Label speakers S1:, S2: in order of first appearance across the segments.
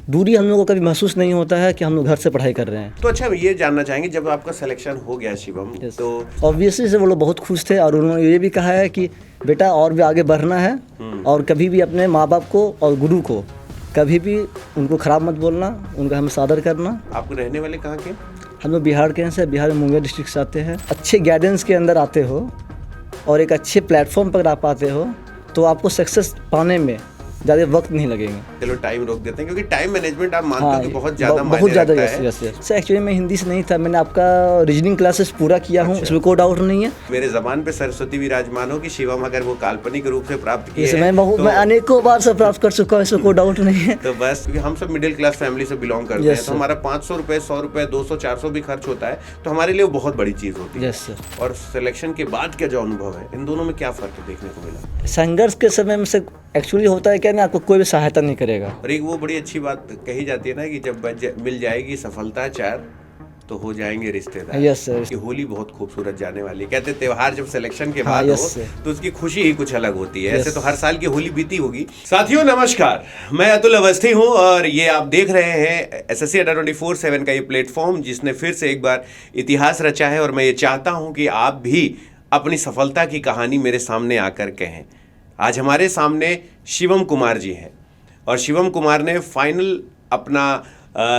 S1: दूरी हम लोगों को कभी महसूस नहीं होता है कि हम लोग घर से पढ़ाई कर रहे हैं।
S2: तो अच्छा, ये जानना चाहेंगे जब आपका सिलेक्शन हो गया शिवम, तो
S1: ऑब्वियसली से वो लोग बहुत खुश थे और उन्होंने ये भी कहा है कि बेटा और भी आगे बढ़ना है और कभी भी अपने माँ बाप को और गुरु को कभी भी उनको ख़राब मत बोलना, उनका हमें सादर करना।
S2: आप रहने वाले कहाँ के?
S1: हम लोग बिहार के हैं, बिहार में मुंगेर डिस्ट्रिक्ट से आते हैं। अच्छे गाइडेंस के अंदर आते हो और एक अच्छे प्लेटफॉर्म पर आप पाते हो तो आपको सक्सेस पाने में ज़्यादा वक्त नहीं लगेंगे।
S2: चलो टाइम रोक देते हैं, क्योंकि टाइम मैनेजमेंट आप मानते हो कि बहुत
S1: ज़्यादा
S2: मायने रखता है।
S1: सर एक्चुअली मैं हिंदी से नहीं था, मैंने आपका रीजनिंग क्लासेस पूरा किया हूँ, इसमें कोई डाउट नहीं है।
S2: मेरे ज़बान पे सरस्वती विराजमान हो कि शिवम अगर वो काल्पनिक रूप से प्राप्त किए
S1: हैं मैं अनेकों बार से प्राप्त कर चुका हूँ, इसमें कोई डाउट नहीं है।
S2: तो बस क्योंकि हम सब मिडिल क्लास फैमिली से बिलोंग करते हैं, तो हमारा 500 रुपये, 100 रुपये, 200, 400 भी खर्च होता है, तो हमारे लिए वो बहुत बड़ी चीज़ होती है। और सिलेक्शन के बाद क्या जो अनुभव है, इन दोनों में क्या फर्क देखने को मिला?
S1: संघर्ष के समय में से एक्चुअली होता है क्या ना, आपको कोई भी सहायता नहीं करेगा।
S2: और एक वो बड़ी अच्छी बात कही जाती है ना कि जब मिल जाएगी सफलता चार तो हो जाएंगे रिश्तेदार।
S1: Yes sir.
S2: कि होली बहुत खूबसूरत जाने वाली, कहते त्योहार जब सिलेक्शन के बाद हो तो उसकी खुशी ही कुछ अलग होती है। ऐसे तो हर साल की होली बीती होगी। साथियों नमस्कार, मैं अतुल अवस्थी हूं और ये आप देख रहे हैं एसएससी अड्डा 24/7 का ये प्लेटफॉर्म जिसने फिर से एक बार इतिहास रचा है। और मैं ये चाहता हूं कि आप भी अपनी सफलता की कहानी मेरे सामने आकर कहें। आज हमारे सामने शिवम कुमार जी हैं और शिवम कुमार ने फाइनल अपना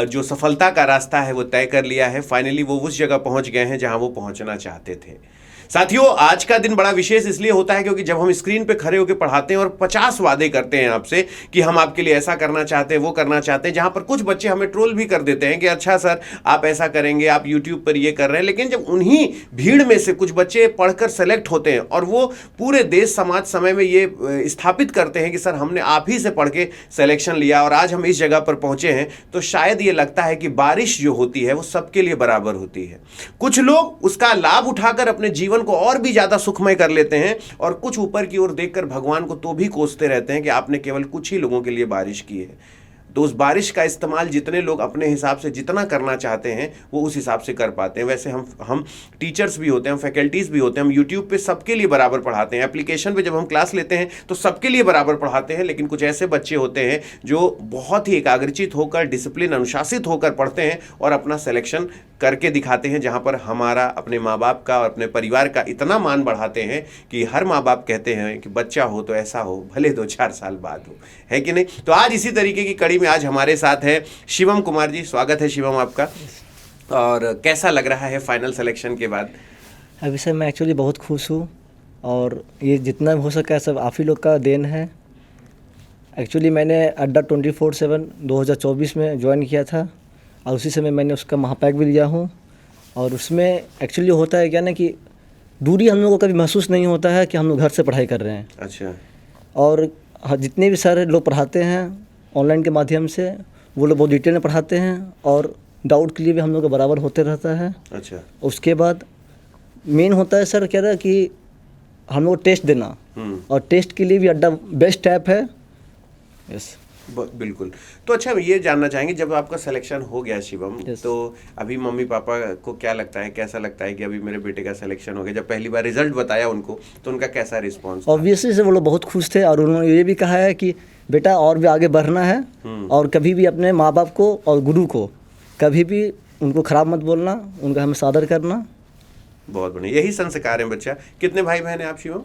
S2: जो सफलता का रास्ता है वो तय कर लिया है। फाइनली वो उस जगह पहुंच गए हैं जहां वो पहुंचना चाहते थे। साथियों, आज का दिन बड़ा विशेष इसलिए होता है क्योंकि जब हम स्क्रीन पे खड़े होकर पढ़ाते हैं और 50 वादे करते हैं आपसे कि हम आपके लिए ऐसा करना चाहते हैं, वो करना चाहते हैं, जहां पर कुछ बच्चे हमें ट्रोल भी कर देते हैं कि अच्छा सर आप ऐसा करेंगे, आप यूट्यूब पर ये कर रहे हैं। लेकिन जब उन्हीं भीड़ में से कुछ बच्चे पढ़कर सेलेक्ट होते हैं और वो पूरे देश समाज समय में ये स्थापित करते हैं कि सर हमने आप ही से पढ़ के सिलेक्शन लिया और आज हम इस जगह पर पहुंचे हैं, तो शायद ये लगता है कि बारिश जो होती है वो सबके लिए बराबर होती है। कुछ लोग उसका लाभ उठाकर अपने जीवन को और भी ज्यादा सुखमय कर लेते हैं और कुछ ऊपर की ओर देखकर भगवान को तो भी कोसते रहते हैं कि आपने केवल कुछ ही लोगों के लिए बारिश की है। तो उस बारिश का इस्तेमाल जितने लोग अपने हिसाब से जितना करना चाहते हैं वो उस हिसाब से कर पाते हैं। वैसे हम टीचर्स भी होते हैं, हम फैकल्टीज भी होते हैं, हम यूट्यूब पे सबके लिए बराबर पढ़ाते हैं, एप्लीकेशन पे जब हम क्लास लेते हैं तो सबके लिए बराबर पढ़ाते हैं। लेकिन कुछ ऐसे बच्चे होते हैं जो बहुत ही एकाग्रचित होकर, डिसिप्लिन, अनुशासित होकर पढ़ते हैं और अपना सिलेक्शन करके दिखाते हैं, जहाँ पर हमारा अपने माँ बाप का और अपने परिवार का इतना मान बढ़ाते हैं कि हर माँ बाप कहते हैं कि बच्चा हो तो ऐसा हो, भले 2-4 साल बाद हो, है कि नहीं। तो आज इसी तरीके की कड़ी में आज हमारे साथ है शिवम कुमार जी। स्वागत है शिवम आपका। और कैसा लग रहा है फाइनल सिलेक्शन के बाद?
S1: अभी सर मैं एक्चुअली बहुत खुश हूँ और ये जितना हो सका है सब आप ही लोग का देन है। एक्चुअली मैंने अड्डा 24/7 2024 में ज्वाइन किया था और उसी समय मैंने उसका महापैक भी लिया हूँ। और उसमें एक्चुअली होता है क्या ना कि दूरी हम लोगों को कभी महसूस नहीं होता है कि हम लोग घर से पढ़ाई कर रहे हैं।
S2: अच्छा।
S1: और जितने भी सारे लोग पढ़ाते हैं ऑनलाइन के माध्यम से वो लोग बहुत डिटेल में पढ़ाते हैं और डाउट के लिए भी हम लोग का बराबर होते रहता है।
S2: अच्छा।
S1: उसके बाद मेन होता है सर क्या रहा कि हम लोग टेस्ट देना और टेस्ट के लिए भी अड्डा बेस्ट ऐप है। यस
S2: बिल्कुल। तो अच्छा, ये जानना चाहेंगे जब आपका सिलेक्शन हो गया शिवम, तो अभी मम्मी पापा को क्या लगता है, कैसा लगता है कि अभी मेरे बेटे का सिलेक्शन हो गया? जब पहली बार रिजल्ट बताया उनको तो उनका कैसा रिस्पांस?
S1: ऑब्वियसली से वो लोग बहुत खुश थे और उन्होंने ये भी कहा है कि बेटा और भी आगे बढ़ना है और कभी भी अपने माँ बाप को और गुरु को कभी भी उनको ख़राब मत बोलना, उनका हमें सादर करना।
S2: बहुत बढ़िया, यही संस्कार है बच्चा। कितने भाई बहन हैं आप शिवम?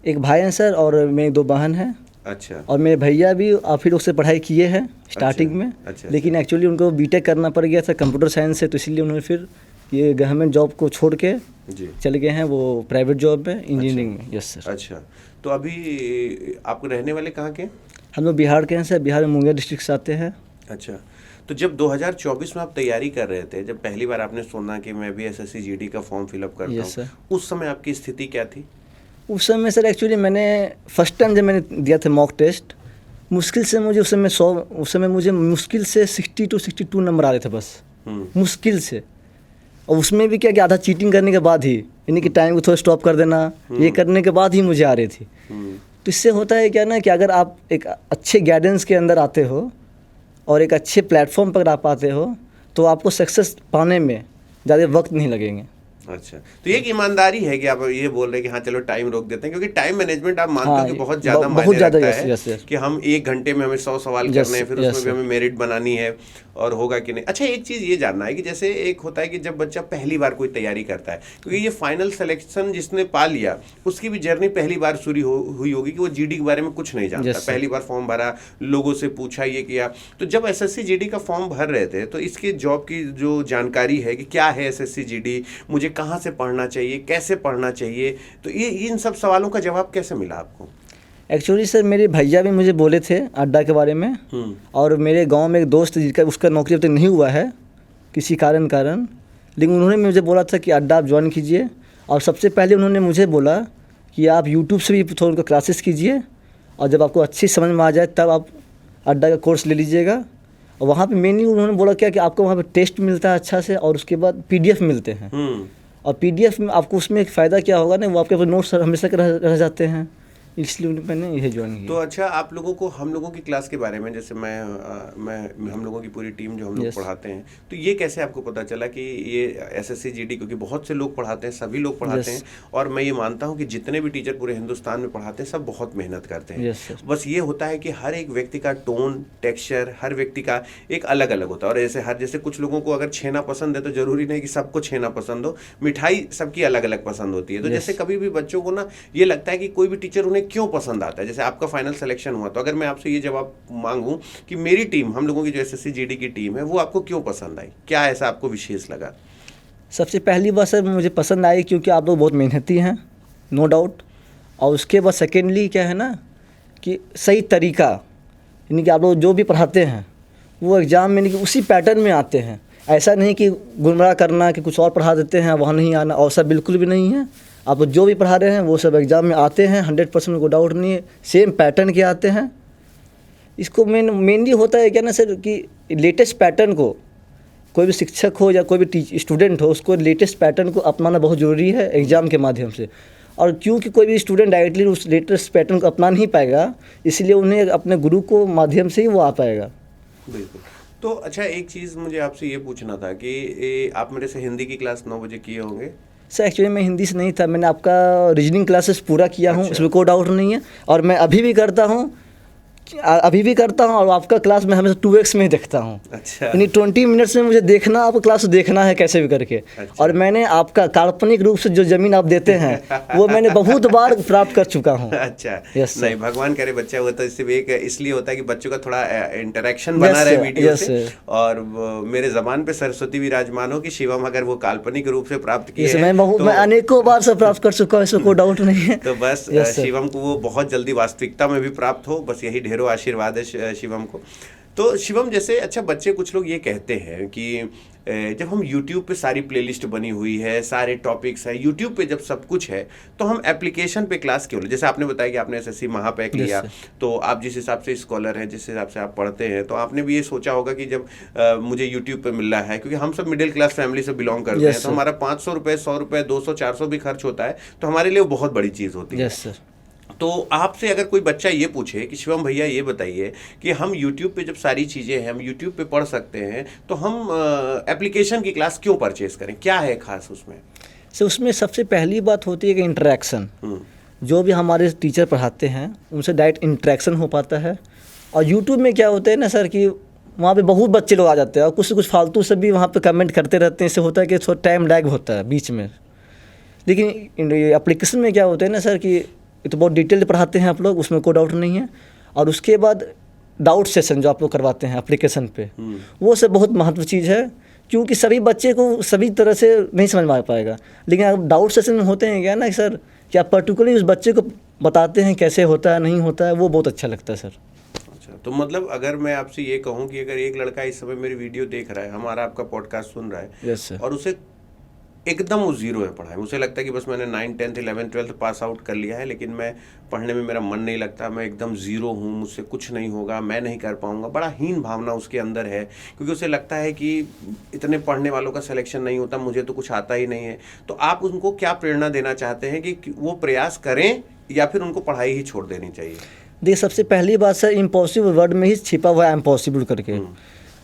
S1: एक भाई हैं सर और मेरी 2 बहन हैं।
S2: अच्छा।
S1: और मेरे भैया भी आप ही लोग से पढ़ाई किए हैं स्टार्टिंग में।
S2: अच्छा।
S1: लेकिन एक्चुअली उनको बीटेक करना पड़ गया था कंप्यूटर साइंस से, तो इसलिए उन्होंने फिर ये गवर्नमेंट जॉब को छोड़ के चले गए हैं वो प्राइवेट जॉब में, इंजीनियरिंग में। Yes sir.
S2: अच्छा, तो अभी आप रहने वाले कहाँ के?
S1: हम लोग बिहार के हैं सर, बिहार में मुंगेर डिस्ट्रिक्ट से आते हैं।
S2: अच्छा, तो जब 2024 में आप तैयारी कर रहे थे, जब पहली बार आपने सुना कि मैं भी एसएससी जीडी का फॉर्म फिलअप करता हूँ, उस समय आपकी स्थिति क्या थी?
S1: उस समय सर एक्चुअली मैंने फर्स्ट टाइम जब मैंने दिया था मॉक टेस्ट, मुश्किल से मुझे उस समय मुझे मुश्किल से 62 नंबर आ रहे थे बस, मुश्किल से। और उसमें भी क्या कि आधा चीटिंग करने के बाद ही, यानी कि टाइम को थोड़ा स्टॉप कर देना, ये करने के बाद ही मुझे आ रही थी। तो इससे होता है क्या ना कि अगर आप एक अच्छे गाइडेंस के अंदर आते हो और एक अच्छे प्लेटफॉर्म पर आप आते हो तो आपको सक्सेस पाने में ज़्यादा वक्त नहीं लगेंगे।
S2: अच्छा, तो ये एक ईमानदारी है कि आप ये बोल रहे हैं कि हाँ चलो टाइम रोक देते हैं, क्योंकि टाइम मैनेजमेंट आप मानते हो कि बहुत ज़्यादा मायने रखता है कि हम 1 घंटे में हमें 100 सवाल करने हैं, फिर उसमें भी हमें मेरिट बनानी है और होगा कि नहीं। अच्छा, एक चीज़ ये जानना है कि जैसे एक होता है कि जब बच्चा पहली बार कोई तैयारी करता है, क्योंकि ये फाइनल सिलेक्शन जिसने पा लिया उसकी भी जर्नी पहली बार शुरू हुई होगी कि वो जीडी के बारे में कुछ नहीं जानता, पहली बार फॉर्म भरा, लोगों से पूछा, ये किया। तो जब एसएससी जीडी का फॉर्म भर रहे थे तो इसके जॉब की जो जानकारी है कि क्या है एसएससी जीडी, मुझे कहाँ से पढ़ना चाहिए, कैसे पढ़ना चाहिए, तो ये इन सब सवालों का जवाब कैसे मिला आपको?
S1: एक्चुअली सर मेरे भैया भी मुझे बोले थे अड्डा के बारे में, और मेरे गांव में एक दोस्त जिसका उसका नौकरी अब तक नहीं हुआ है किसी कारण, लेकिन उन्होंने मुझे बोला था कि अड्डा आप ज्वाइन कीजिए। और सबसे पहले उन्होंने मुझे बोला कि आप यूट्यूब से भी थोड़ा उनका क्लासेस कीजिए, और जब आपको अच्छी समझ में आ जाए तब आप अड्डा का कोर्स ले लीजिएगा। और वहाँ पे मेनली उन्होंने बोला क्या कि आपको वहाँ पे टेस्ट मिलता है अच्छा से, और उसके बाद PDF मिलते हैं। और PDF में आपको उसमें एक फ़ायदा क्या होगा ना, वो आपके नोट्स हमेशा रह जाते हैं, इसलिए मैंने यह ज्वाइन किया।
S2: तो अच्छा, आप लोगों को हम लोगों की क्लास के बारे में, जैसे मैं हम लोगों की पूरी टीम जो हम लोग पढ़ाते हैं, तो ये कैसे आपको पता चला कि ये एसएससी जीडी, क्योंकि बहुत से लोग पढ़ाते हैं, सभी लोग पढ़ाते हैं, और मैं ये मानता हूँ कि जितने भी टीचर पूरे हिंदुस्तान में पढ़ाते हैं सब बहुत मेहनत करते हैं। बस ये होता है कि हर एक व्यक्ति का टोन, टेक्सचर, हर व्यक्ति का एक अलग अलग होता है। और जैसे कुछ लोगों को अगर छेना पसंद है तो जरूरी नहीं कि सबको छेना पसंद हो, मिठाई सबकी अलग अलग पसंद होती है। तो जैसे कभी भी बच्चों को ना ये लगता है कि कोई भी टीचर उन्हें क्यों पसंद आता है, जैसे आपका फाइनल सिलेक्शन हुआ, तो अगर मैं आपसे ये जवाब मांगूं कि मेरी टीम, हम लोगों की जो एसएससी जीडी की टीम है, वो आपको क्यों पसंद आई, क्या ऐसा आपको विशेष लगा?
S1: सबसे पहली बात सर मुझे पसंद आई क्योंकि आप लोग बहुत मेहनती हैं, नो डाउट। और उसके बाद सेकेंडली क्या है ना कि सही तरीका, यानी कि आप लोग जो भी पढ़ाते हैं वो एग्ज़ाम में नहीं कि उसी पैटर्न में आते हैं। ऐसा नहीं कि गुमराह करना कि कुछ और पढ़ा देते हैं वहाँ नहीं आना, और सब बिल्कुल भी नहीं है। आप जो भी पढ़ा रहे हैं वो सब एग्ज़ाम में आते हैं, 100% को डाउट नहीं है, सेम पैटर्न के आते हैं। इसको मेनली होता है क्या ना सर कि लेटेस्ट पैटर्न को, कोई भी शिक्षक हो या कोई भी स्टूडेंट हो, उसको लेटेस्ट पैटर्न को अपनाना बहुत ज़रूरी है एग्ज़ाम के माध्यम से। और क्योंकि कोई भी स्टूडेंट डायरेक्टली उस लेटेस्ट पैटर्न को अपना नहीं पाएगा, इसलिए उन्हें अपने गुरु को माध्यम से ही वो आ पाएगा।
S2: बिल्कुल। तो अच्छा, एक चीज़ मुझे आपसे ये पूछना था कि आप मेरे से हिंदी की क्लास 9 बजे किए होंगे?
S1: सर एक्चुअली मैं हिंदी से नहीं था, मैंने आपका रीजनिंग क्लासेस पूरा किया हूँ, इसमें कोई डाउट नहीं है। और मैं अभी भी करता हूँ और आपका क्लास में हमेशा 2x में ही देखता हूँ।
S2: अच्छा।
S1: यानी 20 मिनट्स में मुझे देखना, आपका क्लास देखना है कैसे भी करके। अच्छा। और मैंने आपका काल्पनिक रूप से जो ज़मीन आप देते हैं वो मैंने बहुत बार प्राप्त कर चुका हूँ।
S2: अच्छा। नहीं, भगवान करे बच्चा हुआ तो इसलिए होता है कि बच्चों का थोड़ा इंटरेक्शन बना रहे वीडियो से। और मेरे ज़बान पे सरस्वती विराजमान हो कि शिवम अगर वो काल्पनिक रूप से प्राप्त किए,
S1: मैं अनेकों बार से प्राप्त कर चुका हूँ, इसमें कोई डाउट नहीं है।
S2: तो बस शिवम को वो बहुत जल्दी वास्तविकता में भी प्राप्त हो, बस यही ढेरों आशीर्वाद है शिवम को। तो शिवम, जैसे अच्छा बच्चे कुछ लोग ये कहते हैं कि जब हम YouTube पे सारी प्लेलिस्ट बनी हुई है, सारे टॉपिक्स है, YouTube पे जब सब कुछ है, तो हम एप्लीकेशन पे क्लास क्यों ले? जैसे आपने बताया कि आपने एसएससी महापैक लिया, तो आप जिस हिसाब से स्कॉलर हैं, जिस हिसाब से आप पढ़ते हैं, तो आपने भी ये सोचा होगा कि जब मुझे YouTube पे मिल रहा है, क्योंकि हम सब मिडिल क्लास फैमिली से बिलोंग करते हैं, तो हमारा 500 रुपये, 100 रुपये, 200, 400 भी खर्च होता है, तो हमारे लिए वो बहुत बड़ी चीज़ होती है। तो आपसे अगर कोई बच्चा ये पूछे कि शिवम भैया ये बताइए कि हम YouTube पे जब सारी चीज़ें हैं, हम YouTube पे पढ़ सकते हैं, तो हम एप्लीकेशन की क्लास क्यों परचेज़ करें, क्या है खास उसमें?
S1: सर उसमें सबसे पहली बात होती है कि इंटरेक्शन, जो भी हमारे टीचर पढ़ाते हैं उनसे डायरेक्ट इंटरेक्शन हो पाता है। और YouTube में क्या होता है ना सर कि वहाँ पे बहुत बच्चे लोग आ जाते हैं और कुछ कुछ फालतू से भी वहाँ पे कमेंट करते रहते हैं, इससे होता है कि थोड़ा टाइम लैग होता है बीच में। लेकिन एप्लीकेशन में क्या होता है ना सर कि तो बहुत डिटेल पढ़ाते हैं आप लोग, उसमें कोई डाउट नहीं है। और उसके बाद डाउट सेशन जो आप लोग करवाते हैं एप्लीकेशन पे, वो सब बहुत महत्व चीज़ है, क्योंकि सभी बच्चे को सभी तरह से नहीं समझ में आ पाएगा। लेकिन आप डाउट सेशन में होते हैं क्या ना सर कि आप पर्टिकुलरली उस बच्चे को बताते हैं कैसे होता है, नहीं होता है, वो बहुत अच्छा लगता है सर।
S2: अच्छा, तो मतलब अगर मैं आपसे ये कहूँ कि अगर एक लड़का इस समय मेरी वीडियो देख रहा है, हमारा आपका पॉडकास्ट सुन रहा है,
S1: यस सर, और
S2: उसे एकदम वो जीरो है पढ़ाई, मुझे लगता है कि बस मैंने 9, 10, 11, 12 पास आउट कर लिया है, लेकिन मैं पढ़ने में मेरा मन नहीं लगता, मैं एकदम ज़ीरो हूँ, मुझसे कुछ नहीं होगा, मैं नहीं कर पाऊँगा, बड़ा हीन भावना उसके अंदर है, क्योंकि उसे लगता है कि इतने पढ़ने वालों का सिलेक्शन नहीं होता, मुझे तो कुछ आता ही नहीं है। तो आप उनको क्या प्रेरणा देना चाहते हैं कि वो प्रयास करें या फिर उनको पढ़ाई ही छोड़ देनी चाहिए?
S1: देखिए, सबसे पहली बात सर, इम्पॉसिबल वर्ड में ही छिपा हुआ है इम्पॉसिबल करके।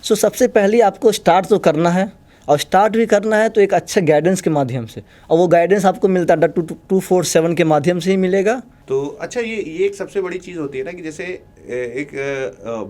S1: सो सबसे पहले आपको स्टार्ट तो करना है, और स्टार्ट भी करना है तो एक अच्छा गाइडेंस के माध्यम से, और वो गाइडेंस आपको मिलता है 247 के माध्यम से ही मिलेगा।
S2: तो अच्छा, ये एक सबसे बड़ी चीज़ होती है ना कि जैसे एक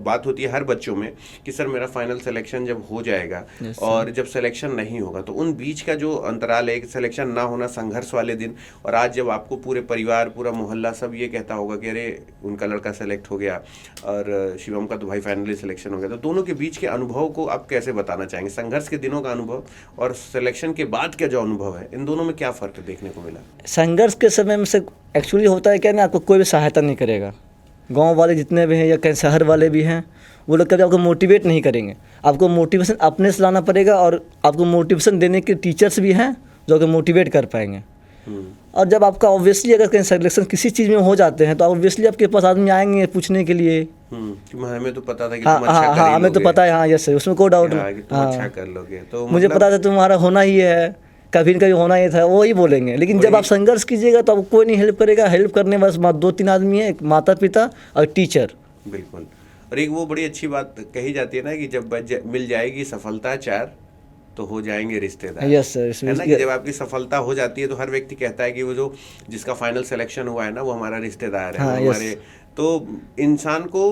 S2: बात होती है हर बच्चों में कि सर मेरा फाइनल सिलेक्शन जब हो जाएगा और जब सिलेक्शन नहीं होगा तो उन बीच का जो अंतराल है, सिलेक्शन ना होना, संघर्ष वाले दिन, और आज जब आपको पूरे परिवार, पूरा मोहल्ला सब ये कहता होगा कि अरे उनका लड़का सेलेक्ट हो गया और शिवम का तो भाई फाइनली सिलेक्शन हो गया, तो दोनों के बीच के अनुभव को आप कैसे बताना चाहेंगे? संघर्ष के दिनों का अनुभव और सिलेक्शन के बाद का जो अनुभव है, इन दोनों में क्या फ़र्क देखने को मिला?
S1: संघर्ष के समय में से एक्चुअली होता है क्या ना, आपको कोई भी सहायता नहीं करेगा। गांव वाले जितने भी हैं या कहीं शहर वाले भी हैं, वो लोग कभी आपको मोटिवेट नहीं करेंगे। आपको मोटिवेशन अपने से लाना पड़ेगा, और आपको मोटिवेशन देने के टीचर्स भी हैं जो आपको मोटिवेट कर पाएंगे। और जब आपका ऑब्वियसली अगर कहीं सिलेक्शन किसी चीज़ में हो जाते हैं तो ऑब्वियसली आपके पास आदमी आएंगे पूछने के लिए।
S2: हमें तो पता था कि
S1: हाँ
S2: तुम अच्छा
S1: हाँ, हमें तो पता है, हाँ यस, उसमें कोई डाउट
S2: नहीं, तुम अच्छा कर लोगे, तो
S1: मुझे पता था तुम्हारा होना ही है, कभी न कभी होना ही था, वो ही बोलेंगे। लेकिन जब आप संघर्ष कीजिएगा तो आपको कोई नहीं हेल्प करेगा। हेल्प करने बस 2-3 आदमी है, एक माता पिता और टीचर।
S2: बिल्कुल। और एक वो बड़ी अच्छी बात कही जाती है ना कि जब मिल जाएगी सफलता 4 तो हो जाएंगे रिश्तेदार।
S1: यस सर,
S2: है ना कि जब आपकी सफलता हो जाती है तो हर व्यक्ति कहता है कि वो जो जिसका फाइनल सिलेक्शन हुआ है ना वो हमारा रिश्तेदार है।
S1: हाँ,
S2: हमारे तो इंसान को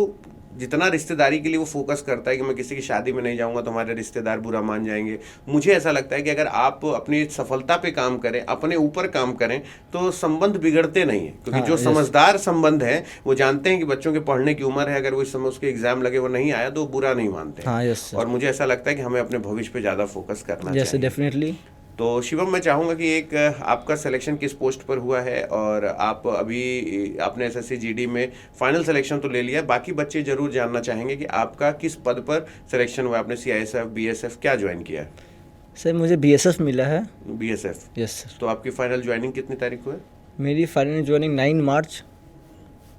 S2: जितना रिश्तेदारी के लिए वो फोकस करता है कि मैं किसी की शादी में नहीं जाऊंगा तो हमारे रिश्तेदार बुरा मान जाएंगे। मुझे ऐसा लगता है कि अगर आप अपनी सफलता पे काम करें, अपने ऊपर काम करें, तो संबंध बिगड़ते नहीं है, क्योंकि जो समझदार संबंध है वो जानते हैं कि बच्चों के पढ़ने की उम्र है, अगर वो इस समय उसके एग्जाम लगे वो नहीं आया तो वो बुरा नहीं मानते। और मुझे ऐसा लगता है कि हमें अपने भविष्य पे ज़्यादा फोकस करना चाहिए।
S1: डेफिनेटली।
S2: तो शिवम, मैं चाहूँगा कि एक आपका सिलेक्शन किस पोस्ट पर हुआ है, और आप अभी आपने एसएससी जीडी में फाइनल सिलेक्शन तो ले लिया, बाकी बच्चे जरूर जानना चाहेंगे कि आपका किस पद पर सिलेक्शन हुआ? आपने सीआईएसएफ, बीएसएफ क्या ज्वाइन किया है?
S1: सर मुझे बीएसएफ मिला है।
S2: बीएसएफ?
S1: Yes sir.
S2: तो आपकी फाइनल ज्वाइनिंग कितनी तारीख को है?
S1: मेरी फाइनल ज्वाइनिंग 9 मार्च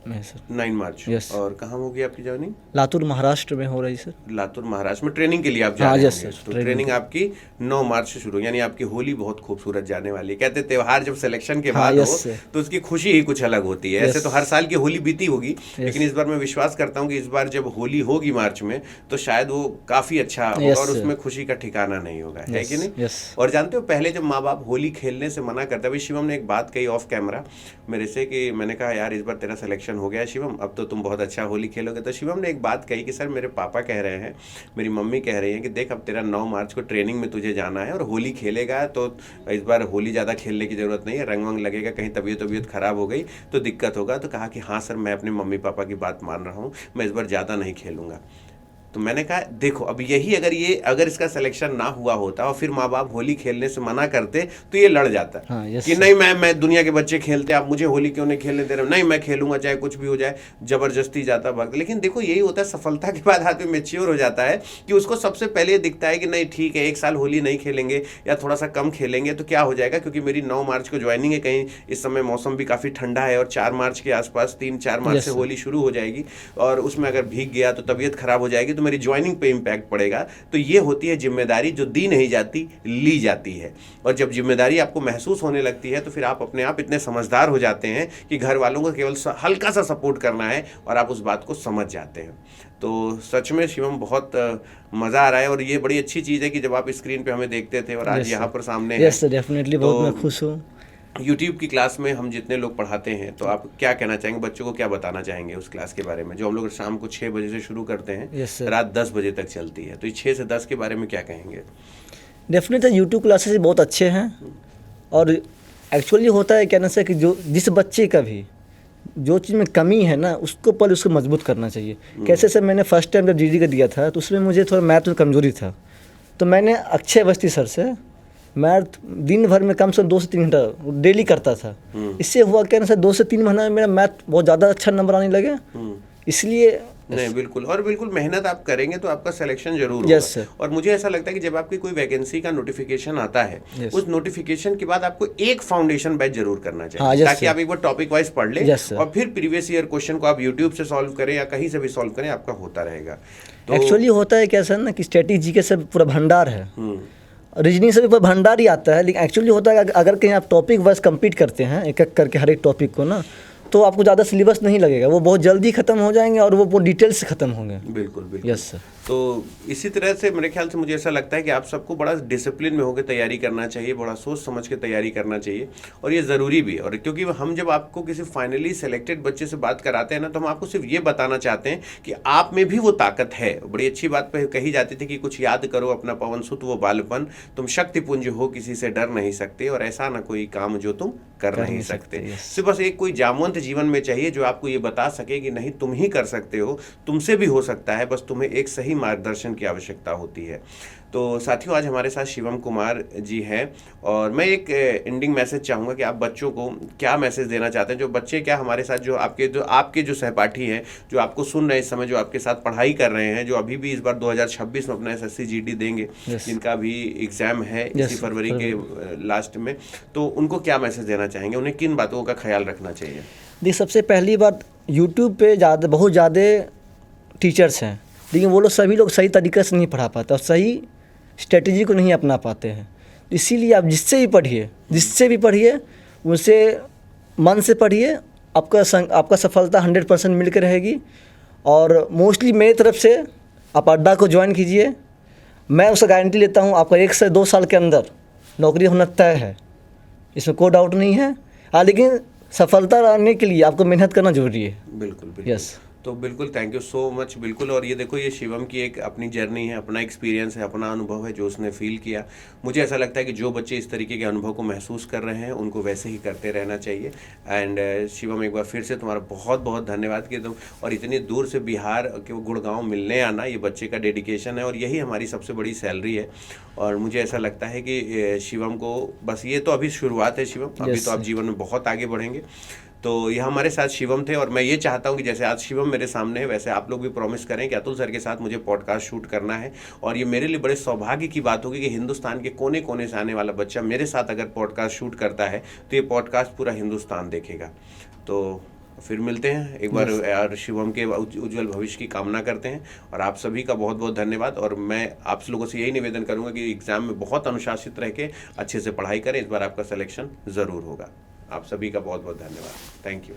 S1: में सर।
S2: 9 मार्च।
S1: यस।
S2: और कहाँ होगी आपकी ज्वाइनिंग?
S1: लातूर महाराष्ट्र में हो रही सर।
S2: लातूर महाराष्ट्र में ट्रेनिंग के लिए आप जा रहे हैं?
S1: सर,
S2: तो ट्रेनिंग आपकी 9 मार्च से शुरू, यानी आपकी होली बहुत खूबसूरत जाने वाली है। कहते त्योहार जब सिलेक्शन के बाद हो तो उसकी खुशी ही कुछ अलग होती है। ऐसे तो हर साल की होली बीती होगी, लेकिन इस बार मैं विश्वास करता हूँ कि इस बार जब होली होगी मार्च में तो शायद वो काफी अच्छा होगा और उसमें खुशी का ठिकाना नहीं होगा, है कि नहीं? और जानते हो, पहले जब माँ बाप होली खेलने से मना करते, अभी शिवम ने एक बात कही ऑफ कैमरा मेरे से कि मैंने कहा यार इस बार तेरा सिलेक्शन हो गया शिवम, अब तो तुम बहुत अच्छा होली खेलोगे। तो शिवम ने एक बात कही कि सर मेरे पापा कह रहे हैं, मेरी मम्मी कह रही है कि देख अब तेरा 9 मार्च को ट्रेनिंग में तुझे जाना है और होली खेलेगा, तो इस बार होली ज़्यादा खेलने की ज़रूरत नहीं है, रंग वंग लगेगा, कहीं तबीयत खराब हो गई तो दिक्कत होगा। तो कहा कि हाँ सर मैं अपने मम्मी पापा की बात मान रहा हूँ, मैं इस बार ज़्यादा नहीं खेलूँगा। तो मैंने कहा देखो अब यही अगर इसका सिलेक्शन ना हुआ होता और फिर माँ बाप होली खेलने से मना करते तो ये लड़ जाता कि नहीं मैं दुनिया के बच्चे खेलते, आप मुझे होली क्यों नहीं खेलने दे रहे? नहीं मैं खेलूंगा चाहे कुछ भी हो जाए, जबरदस्ती जाता भाग। लेकिन देखो यही होता है, सफलता के बाद आदमी मैच्योर हो जाता है कि उसको सबसे पहले दिखता है कि नहीं ठीक है 1 साल होली नहीं खेलेंगे या थोड़ा सा कम खेलेंगे तो क्या हो जाएगा, क्योंकि मेरी 9 मार्च को ज्वाइनिंग है, कहीं इस समय मौसम भी काफ़ी ठंडा है और 4 मार्च के आसपास 3-4 मार्च से होली शुरू हो जाएगी और उसमें अगर भीग गया तो तबीयत खराब हो जाएगी, तो मेरी ज्वाइनिंग पे इम्पैक्ट पड़ेगा। तो ये होती है जिम्मेदारी जो दी नहीं जाती ली जाती है, और जब जिम्मेदारी आपको महसूस होने लगती है तो फिर आप अपने आप इतने समझदार हो जाते हैं कि घर वालों को केवल हल्का सा सपोर्ट करना है और आप उस बात को समझ जाते हैं। तो सच में शिवम बहुत मज़ा आ रहा है और ये बड़ी अच्छी चीज़ है कि जब आप स्क्रीन पे हमें देखते थे और आज यहाँ पर सामने है।
S1: यस डेफिनेटली, बहुत मैं खुश हूँ।
S2: यूट्यूब की क्लास में हम जितने लोग पढ़ाते हैं तो आप क्या कहना चाहेंगे, बच्चों को क्या बताना चाहेंगे उस क्लास के बारे में जो हम लोग शाम को 6 बजे से शुरू करते हैं, रात 10 बजे तक चलती है, तो ये 6 से 10 के बारे में क्या कहेंगे?
S1: डेफिनेटली यूट्यूब क्लासेस बहुत अच्छे हैं और एक्चुअली होता है क्या ना सर कि जो जिस बच्चे का भी जो चीज़ में कमी है ना उसको पहले उसको मजबूत करना चाहिए। कैसे सर, मैंने फर्स्ट टाइम जब जीडी का दिया था तो उसमें मुझे थोड़ा मैथ में कमजोरी था, तो मैंने अक्षय अवस्थी सर से मैथ दिन भर में कम से कम 2 से 3 घंटा डेली करता था। इससे हुआ क्या ना सर, 2 से 3 महीने में मेरा मैथ बहुत ज़्यादा अच्छा नंबर आने लगे। इसलिए
S2: नहीं बिल्कुल, और बिल्कुल मेहनत आप करेंगे तो आपका सिलेक्शन जरूर होगा।
S1: सर।
S2: और मुझे ऐसा लगता है कि जब आपकी कोई वैकेंसी का नोटिफिकेशन आता है उस नोटिफिकेशन के बाद आपको एक फाउंडेशन बैच जरूर करना चाहिए ताकि आप एक बार टॉपिक वाइज पढ़ लें और फिर प्रीवियस ईयर क्वेश्चन को आप यूट्यूब से सॉल्व करें या कहीं से भी सॉल्व करें, आपका होता रहेगा।
S1: तो एक्चुअली होता है क्या सर ना कि स्ट्रेटेजी के सब पूरा भंडार है, रीजनिंग से भी पूरा भंडार ही आता है, लेकिन एक्चुअली होता है अगर कहीं आप टॉपिक वाइज कंप्लीट करते हैं एक एक करके हर एक टॉपिक को ना, तो आपको ज़्यादा सिलेबस नहीं लगेगा, वो बहुत जल्दी खत्म हो जाएंगे और वो डिटेल से खत्म होंगे।
S2: बिल्कुल बिल्कुल।
S1: Yes sir.
S2: तो इसी तरह से मेरे ख्याल से मुझे ऐसा लगता है कि आप सबको बड़ा डिसिप्लिन में होकर तैयारी करना चाहिए, बड़ा सोच समझ के तैयारी करना चाहिए, और ये ज़रूरी भी है। और क्योंकि हम जब आपको किसी फाइनली सेलेक्टेड बच्चे से बात कराते हैं ना, तो हम आपको सिर्फ ये बताना चाहते हैं कि आप में भी वो ताकत है। बड़ी अच्छी बात कही जाती थी कि कुछ याद करो अपना पवन सुत वो बालपन, तुम शक्तिपुंज हो किसी से डर नहीं सकते, और ऐसा ना कोई काम जो तुम कर नहीं सकते। सिर्फ बस एक कोई जामवंत जीवन में चाहिए जो आपको ये बता सके कि नहीं तुम ही कर सकते हो, तुमसे भी हो सकता है, बस तुम्हें एक सही मार्गदर्शन की आवश्यकता होती है। तो साथियों, आज हमारे साथ शिवम कुमार जी हैं, और मैं एक एंडिंग मैसेज चाहूँगा कि आप बच्चों को क्या मैसेज देना चाहते हैं, जो बच्चे क्या हमारे साथ जो आपके जो सहपाठी हैं, जो आपको सुन रहे हैं इस समय, जो आपके साथ पढ़ाई कर रहे हैं, जो अभी भी इस बार 2026 में अपना SSC GD देंगे, जिनका भी एग्ज़ाम है इसी फरवरी के लास्ट में, तो उनको क्या मैसेज देना चाहेंगे, उन्हें किन बातों का ख्याल रखना चाहिए?
S1: देखिए, सबसे पहली बात, यूट्यूब पे बहुत ज़्यादा टीचर्स हैं, लेकिन वो लोग सभी लोग सही तरीके से नहीं पढ़ा पाते और सही स्ट्रेटजी को नहीं अपना पाते हैं। इसीलिए आप जिससे भी पढ़िए उनसे मन से पढ़िए, आपका सफलता 100% मिल के रहेगी। और मोस्टली मेरी तरफ से आप अड्डा को ज्वाइन कीजिए, मैं उसका गारंटी लेता हूँ आपका 1 से 2 साल के अंदर नौकरी होना तय है, इसमें कोई डाउट नहीं है। हाँ, लेकिन सफलता लाने के लिए आपको मेहनत करना जरूरी है।
S2: बिल्कुल बिल्कुल।
S1: यस,
S2: तो बिल्कुल, थैंक यू सो मच। बिल्कुल, और ये देखो, ये शिवम की एक अपनी जर्नी है, अपना एक्सपीरियंस है, अपना अनुभव है जो उसने फील किया। मुझे ऐसा लगता है कि जो बच्चे इस तरीके के अनुभव को महसूस कर रहे हैं उनको वैसे ही करते रहना चाहिए। एंड शिवम, एक बार फिर से तुम्हारा बहुत बहुत धन्यवाद कि तुम और इतनी दूर से बिहार के गुड़गांव मिलने आना, ये बच्चे का डेडिकेशन है और यही हमारी सबसे बड़ी सैलरी है। और मुझे ऐसा लगता है कि शिवम को बस, ये तो अभी शुरुआत है शिवम, अभी तो आप जीवन में बहुत आगे बढ़ेंगे। तो ये हमारे साथ शिवम थे, और मैं ये चाहता हूँ कि जैसे आज शिवम मेरे सामने है, वैसे आप लोग भी प्रॉमिस करें कि अतुल सर के साथ मुझे पॉडकास्ट शूट करना है। और ये मेरे लिए बड़े सौभाग्य की बात होगी कि हिंदुस्तान के कोने कोने से आने वाला बच्चा मेरे साथ अगर पॉडकास्ट शूट करता है तो ये पॉडकास्ट पूरा हिंदुस्तान देखेगा। तो फिर मिलते हैं एक बार, यार शिवम के उज्जवल भविष्य की कामना करते हैं। और आप सभी का बहुत बहुत धन्यवाद। और मैं आप लोगों से यही निवेदन करूंगा कि एग्जाम में बहुत अनुशासित रह के अच्छे से पढ़ाई करें, इस बार आपका सिलेक्शन ज़रूर होगा। आप सभी का बहुत बहुत धन्यवाद। Thank you.